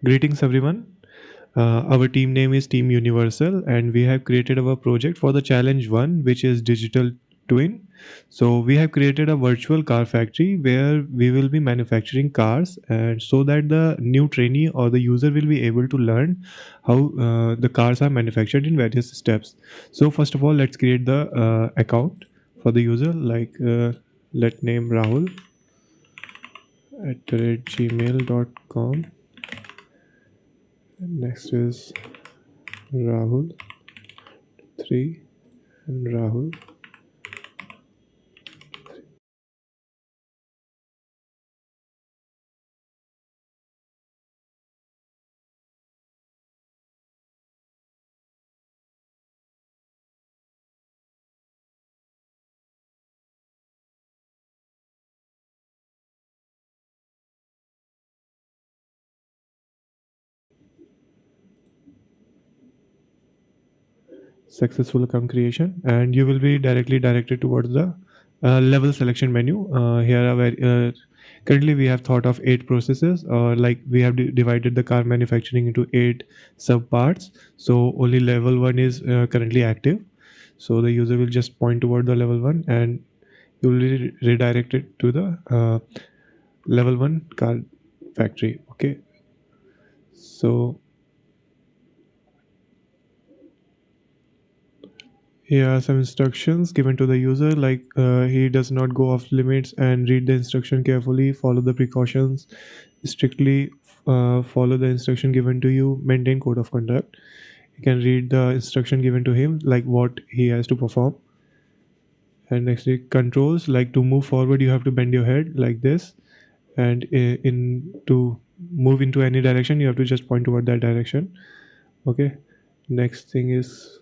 Greetings, everyone. Our team name is Team Universal, and we have created our project for the challenge one, which is digital twin. So we have created a virtual car factory where we will be manufacturing cars, and so that the new trainee or the user will be able to learn how the cars are manufactured in various steps. So first of all, let's create the account for the user. Let name Rahul at gmail.com. Next is Rahul 3 and Rahul. Successful account creation, and you will be directly directed towards the level selection menu. Here are currently we have thought of 8 processes, or like we have divided the car manufacturing into 8 sub parts. So only level 1 is currently active, so the user will just point toward the level 1 and you will be redirected to the level 1 car factory. Okay, so here are some instructions given to the user, like he does not go off limits and read the instruction carefully, follow the precautions, strictly follow the instruction given to you, maintain code of conduct. You can read the instruction given to him, like what he has to perform. And next, controls, like to move forward, you have to bend your head like this. And in to move into any direction, you have to just point toward that direction. Okay. Next thing is,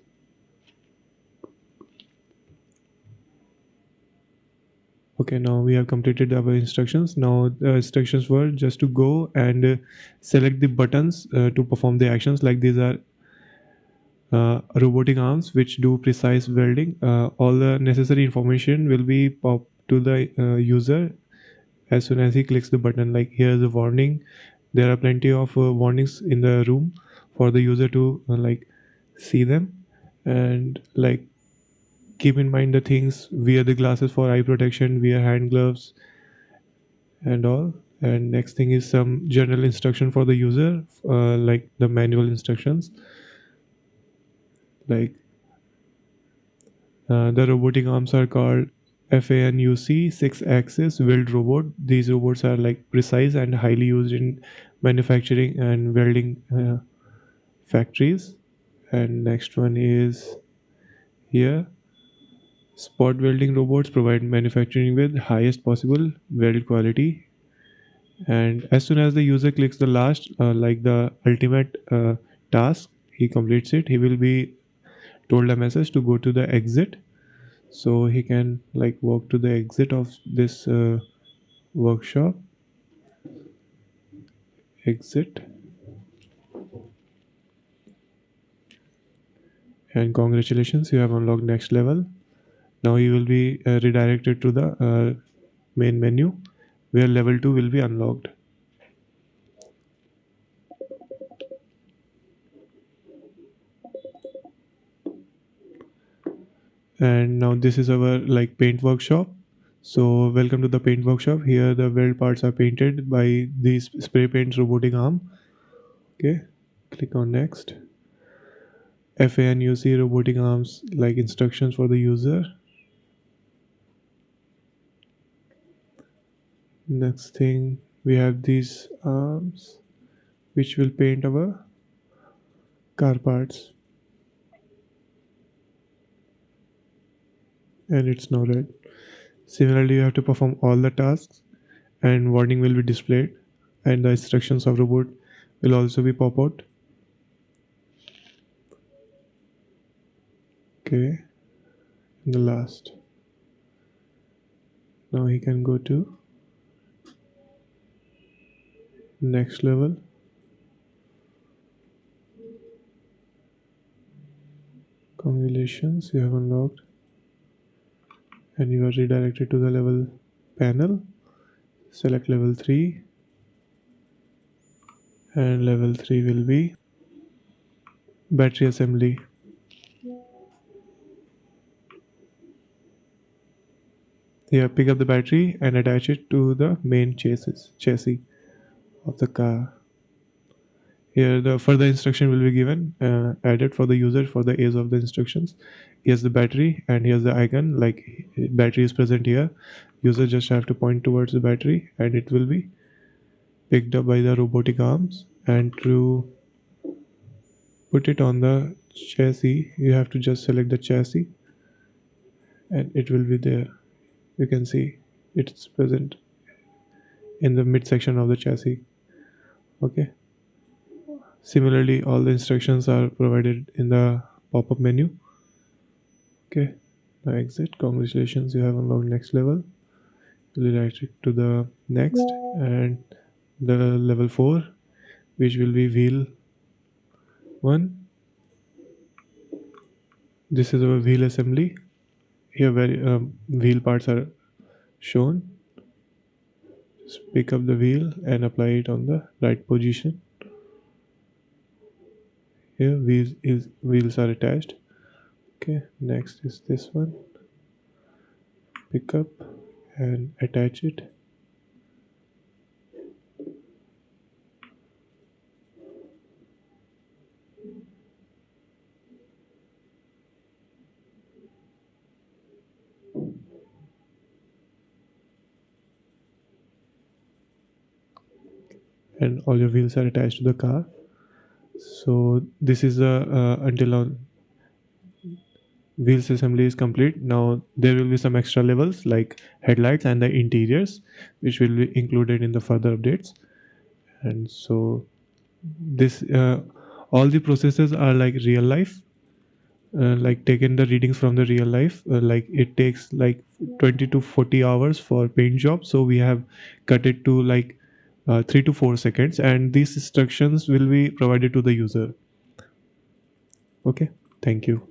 okay, now we have completed our instructions. Now the instructions were just to go and select the buttons to perform the actions. Like these are robotic arms which do precise welding. All the necessary information will be popped to the user as soon as he clicks the button. Like here's a warning. There are plenty of warnings in the room for the user to like see them, and like keep in mind the things. Wear the glasses for eye protection. Wear hand gloves and all. And next thing is some general instruction for the user, like the manual instructions. Like the robotic arms are called FANUC, 6 axis weld robot. These robots are like precise and highly used in manufacturing and welding factories. And next one is here, spot welding robots provide manufacturing with highest possible weld quality. And as soon as the user clicks the last, like the ultimate task, he completes it, he will be told a message to go to the exit, so he can like walk to the exit of this workshop. Exit. And congratulations, you have unlocked next level. Now you will be redirected to the main menu where level 2 will be unlocked. And now this is our like paint workshop. So welcome to the paint workshop. Here the weld parts are painted by this spray paint robotic arm. Okay, click on next. FANUC robotic arms, like instructions for the user. Next thing, we have these arms which will paint our car parts, and it's now red. Similarly, you have to perform all the tasks and warning will be displayed, and the instructions of robot will also be pop out. Okay, and the last. Now he can go to next level. Congratulations, you have unlocked, and you are redirected to the level panel. Select level 3 And level 3 will be battery assembly. Here, pick up the battery and attach it to the main chassis of the car. Here, the further instruction will be given, added for the user for the age of the instructions. Here's the battery, and here's the icon. Like battery is present here. User just have to point towards the battery, and it will be picked up by the robotic arms. And to put it on the chassis, you have to just select the chassis, and it will be there. You can see it's present in the midsection of the chassis. Okay. Similarly, all the instructions are provided in the pop-up menu. Okay. Now exit. Congratulations, you have unlocked next level. You'll direct it to the next and the level 4, which will be wheel 1. This is our wheel assembly. Here where wheel parts are shown. Just pick up the wheel and apply it on the right position. Here wheels are attached. Okay, next is this one. Pick up and attach it. And all your wheels are attached to the car. So this is the until now wheels assembly is complete. Now there will be some extra levels like headlights and the interiors, which will be included in the further updates. And so this all the processes are like real life, like taken the readings from the real life. Like it takes like 20 to 40 hours for paint job, so we have cut it to like 3 to 4 seconds, and these instructions will be provided to the user. Okay, thank you.